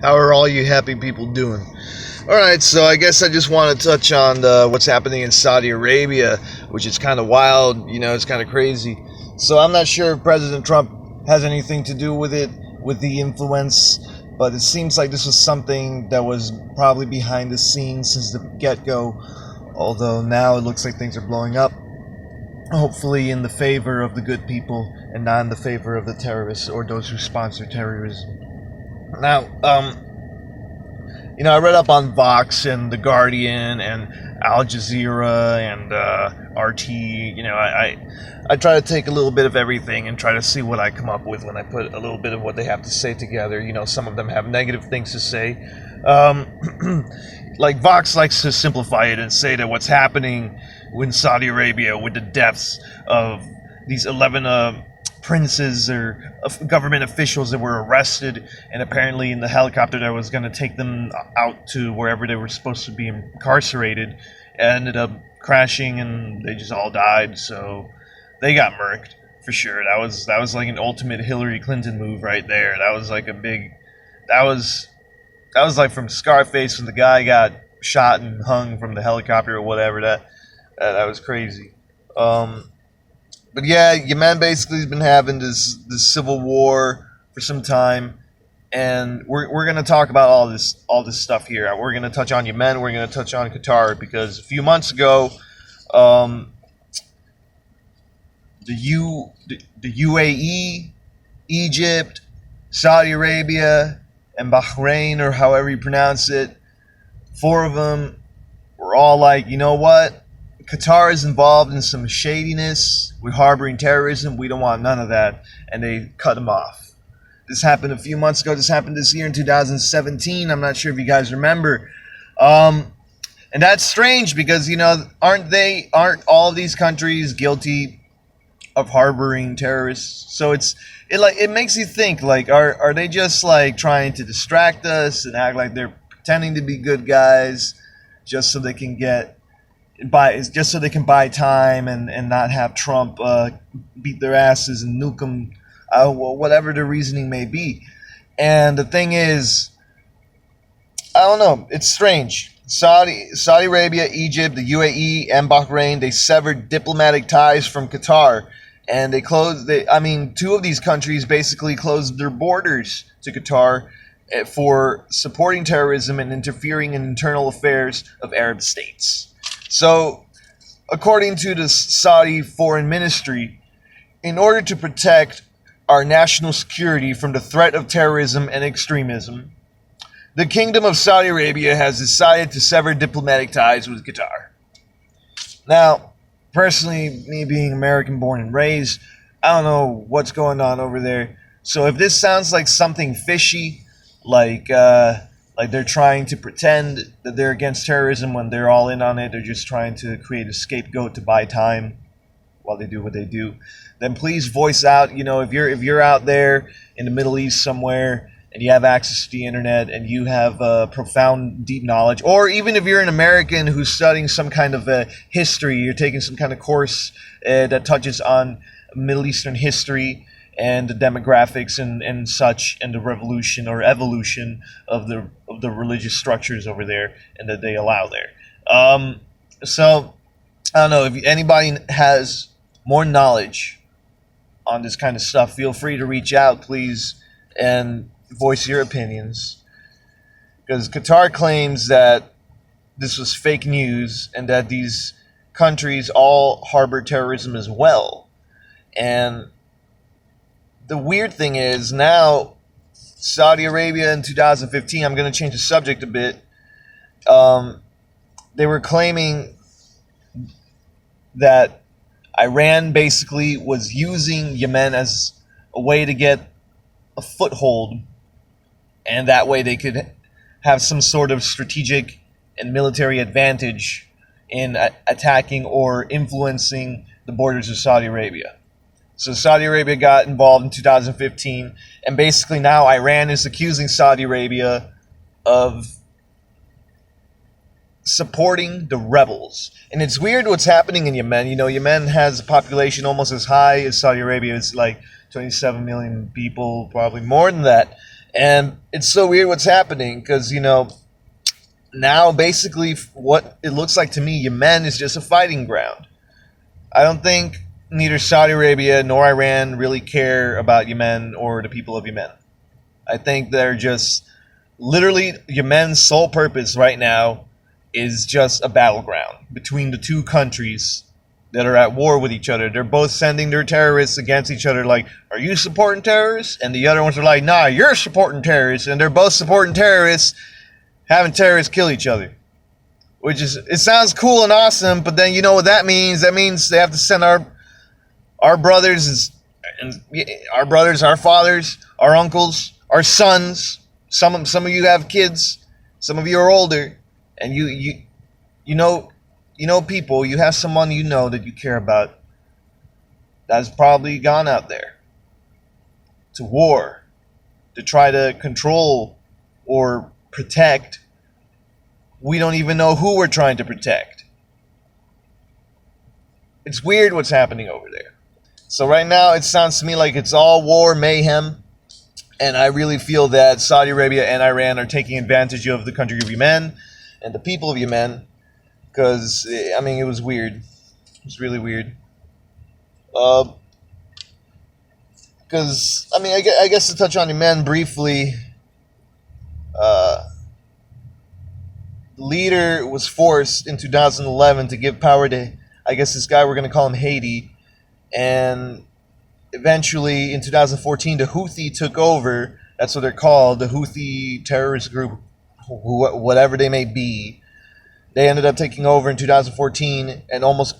How are all you happy people doing? Alright, so I guess I just want to touch on what's happening in Saudi Arabia, which is kind of wild, it's kind of crazy. So I'm not sure if President Trump has anything to do with it, with the influence, but it seems like this was something that was probably behind the scenes since the get-go, although now it looks like things are blowing up. Hopefully in the favor of the good people and not in the favor of the terrorists or those who sponsor terrorism. Now, I read up on Vox and The Guardian and Al Jazeera and RT. I try to take a little bit of everything and try to see what I come up with when I put a little bit of what they have to say together. Some of them have negative things to say. Like Vox likes to simplify it and say that what's happening in Saudi Arabia with the deaths of these 11 princes or government officials that were arrested, and apparently in the helicopter that was going to take them out to wherever they were supposed to be incarcerated ended up crashing and they just all died. So they got murked for sure. That was like an ultimate Hillary Clinton move right there. That was like that was like from Scarface when the guy got shot and hung from the helicopter or whatever. That was crazy. But yeah, Yemen basically has been having this civil war for some time, and we're gonna talk about all this stuff here. We're gonna touch on Yemen. We're gonna touch on Qatar because a few months ago, the UAE, Egypt, Saudi Arabia, and Bahrain, or however you pronounce it, 4 of them were all like, you know what? Qatar is involved in some shadiness. We're harboring terrorism. We don't want none of that. And they cut them off. This happened a few months ago. This happened this year in 2017. I'm not sure if you guys remember. And that's strange because, aren't all of these countries guilty of harboring terrorists? So it makes you think, like, are they just like trying to distract us and act like they're pretending to be good guys just so they can buy time and not have Trump beat their asses and nuke them, whatever the reasoning may be. And the thing is, I don't know. It's strange. Saudi Arabia, Egypt, the UAE, and Bahrain, they severed diplomatic ties from Qatar, and two of these countries basically closed their borders to Qatar for supporting terrorism and interfering in internal affairs of Arab states. So, according to the Saudi Foreign Ministry, in order to protect our national security from the threat of terrorism and extremism, the Kingdom of Saudi Arabia has decided to sever diplomatic ties with Qatar. Now, personally, me being American born and raised, I don't know what's going on over there. So if this sounds like something fishy, like they're trying to pretend that they're against terrorism when they're all in on it, they're just trying to create a scapegoat to buy time while they do what they do, then please voice out. If you're out there in the Middle East somewhere and you have access to the internet and you have profound, deep knowledge, or even if you're an American who's studying some kind of history, you're taking some kind of course that touches on Middle Eastern history and the demographics and such, and the revolution or evolution of the religious structures over there and that they allow there. So I don't know, if anybody has more knowledge on this kind of stuff, feel free to reach out, please, and voice your opinions. Because Qatar claims that this was fake news and that these countries all harbor terrorism as well. And the weird thing is now Saudi Arabia in 2015, I'm going to change the subject a bit, they were claiming that Iran basically was using Yemen as a way to get a foothold, and that way they could have some sort of strategic and military advantage in attacking or influencing the borders of Saudi Arabia. So Saudi Arabia got involved in 2015, and basically now Iran is accusing Saudi Arabia of supporting the rebels. And it's weird what's happening in Yemen. Yemen has a population almost as high as Saudi Arabia. It's like 27 million people, probably more than that. And it's so weird what's happening because, now basically what it looks like to me, Yemen is just a fighting ground. I don't think neither Saudi Arabia nor Iran really care about Yemen or the people of Yemen. I think they're just literally Yemen's sole purpose right now is just a battleground between the two countries that are at war with each other. They're both sending their terrorists against each other like, are you supporting terrorists? And the other ones are like, nah, you're supporting terrorists. And they're both supporting terrorists, having terrorists kill each other. Which is, it sounds cool and awesome, but then you know what that means? That means they have to send our brothers and our brothers, our fathers, our uncles, our sons. Some of you have kids, some of you are older, and you know people, you have someone you know that you care about that's probably gone out there to war to try to control or protect. We don't even know who we're trying to protect. It's weird what's happening over there. So right now it sounds to me like it's all war, mayhem, and I really feel that Saudi Arabia and Iran are taking advantage of the country of Yemen and the people of Yemen. Because, I mean, it was weird. It was really weird. Because, I mean, I guess to touch on Yemen briefly, the leader was forced in 2011 to give power to, I guess this guy, we're going to call him Haiti. And eventually, in 2014, the Houthi took over. That's what they're called, the Houthi terrorist group, whatever they may be. They ended up taking over in 2014 and almost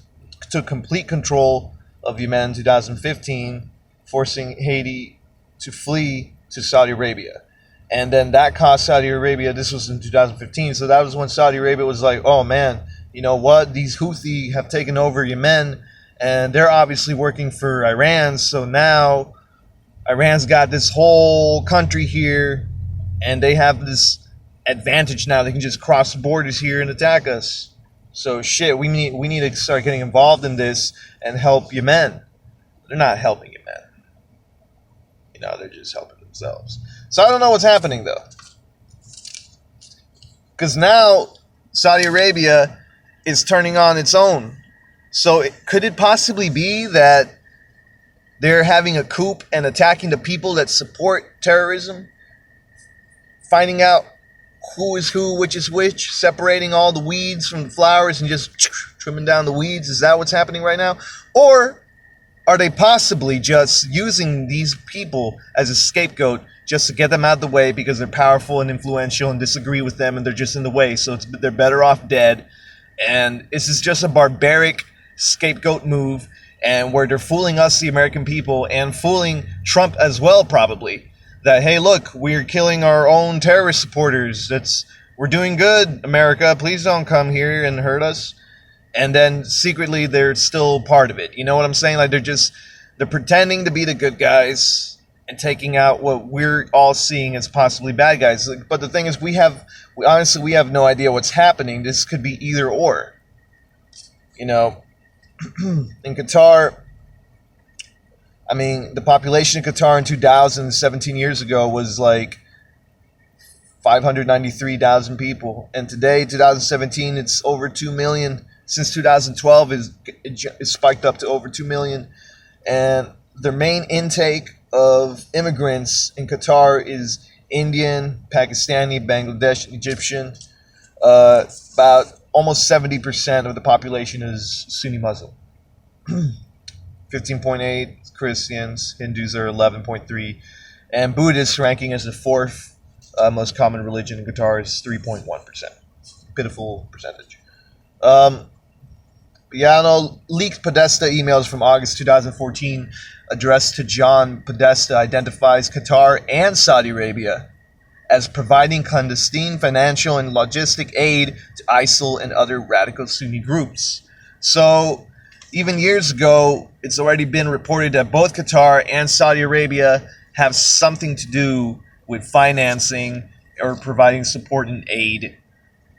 took complete control of Yemen in 2015, forcing Haiti to flee to Saudi Arabia. And then that cost Saudi Arabia, this was in 2015, so that was when Saudi Arabia was like, oh man, you know what, these Houthi have taken over Yemen, and they're obviously working for Iran, so now Iran's got this whole country here, and they have this advantage now. They can just cross the borders here and attack us. So shit, we need to start getting involved in this and help Yemen. They're not helping Yemen. They're just helping themselves. So I don't know what's happening though. Because now Saudi Arabia is turning on its own. So could it possibly be that they're having a coup and attacking the people that support terrorism? Finding out who is who, which is which, separating all the weeds from the flowers and just trimming down the weeds. Is that what's happening right now? Or are they possibly just using these people as a scapegoat just to get them out of the way because they're powerful and influential and disagree with them and they're just in the way, so they're better off dead? And this is just a barbaric scapegoat move, and where they're fooling us, the American people, and fooling Trump as well, probably. That, hey, look, we're killing our own terrorist supporters. We're doing good, America. Please don't come here and hurt us. And then secretly, they're still part of it. You know what I'm saying? Like they're pretending to be the good guys and taking out what we're all seeing as possibly bad guys. But the thing is, we honestly have no idea what's happening. This could be either or. In Qatar, I mean, the population of Qatar in 2000, 17 years ago, was like 593,000 people. And today, 2017, it's over 2 million. Since 2012, it spiked up to over 2 million. And their main intake of immigrants in Qatar is Indian, Pakistani, Bangladesh, Egyptian. About almost 70% of the population is Sunni Muslim. 15.8 Christians, Hindus are 11.3, and Buddhists ranking as the fourth most common religion in Qatar is 3.1%. Pitiful percentage. Leaked Podesta emails from August 2014 addressed to John Podesta identifies Qatar and Saudi Arabia as providing clandestine financial and logistic aid to ISIL and other radical Sunni groups. So even years ago, it's already been reported that both Qatar and Saudi Arabia have something to do with financing or providing support and aid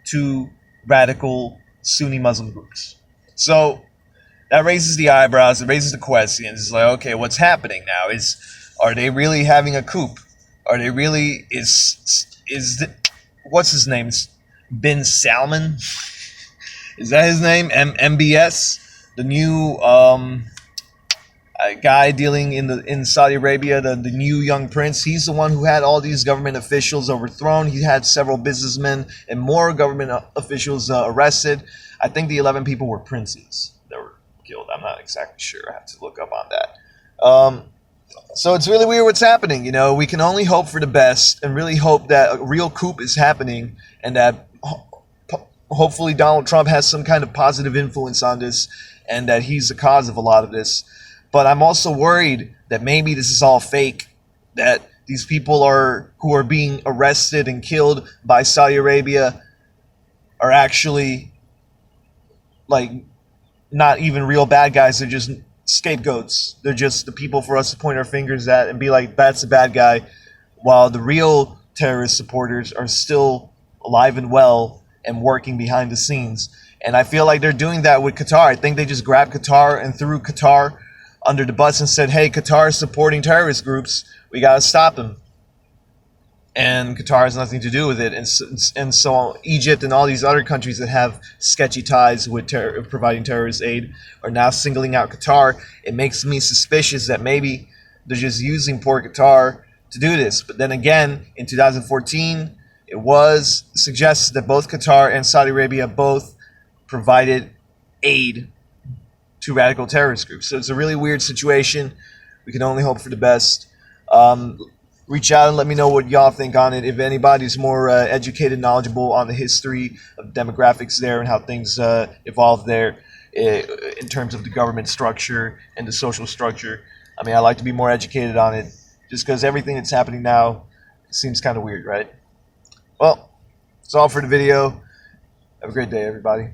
to radical Sunni Muslim groups. So that raises the eyebrows, it raises the questions. It's like, okay, what's happening now? Are they really having a coup? Are they really? What's his name? Bin Salman? Is that his name? MBS, the new guy dealing in Saudi Arabia, the new young prince. He's the one who had all these government officials overthrown. He had several businessmen and more government officials arrested. I think the 11 people were princes that were killed. I'm not exactly sure. I have to look up on that. So it's really weird what's happening. You know, we can only hope for the best and really hope that a real coup is happening, and that hopefully Donald Trump has some kind of positive influence on this, and that he's the cause of a lot of this. But I'm also worried that maybe this is all fake, that these people who are being arrested and killed by Saudi Arabia are actually like not even real bad guys. They're just scapegoats. They're just the people for us to point our fingers at and be like, that's a bad guy, while the real terrorist supporters are still alive and well and working behind the scenes. And I feel like they're doing that with Qatar. I think they just grabbed Qatar and threw Qatar under the bus and said, hey, Qatar is supporting terrorist groups. We got to stop them. And Qatar has nothing to do with it. And so Egypt and all these other countries that have sketchy ties with providing terrorist aid are now singling out Qatar. It makes me suspicious that maybe they're just using poor Qatar to do this. But then again, in 2014, it was suggested that both Qatar and Saudi Arabia both provided aid to radical terrorist groups. So it's a really weird situation. We can only hope for the best. Reach out and let me know what y'all think on it. If anybody's more educated, knowledgeable on the history of demographics there and how things evolved there in terms of the government structure and the social structure. I mean, I like to be more educated on it just because everything that's happening now seems kind of weird, right? Well, that's all for the video. Have a great day, everybody.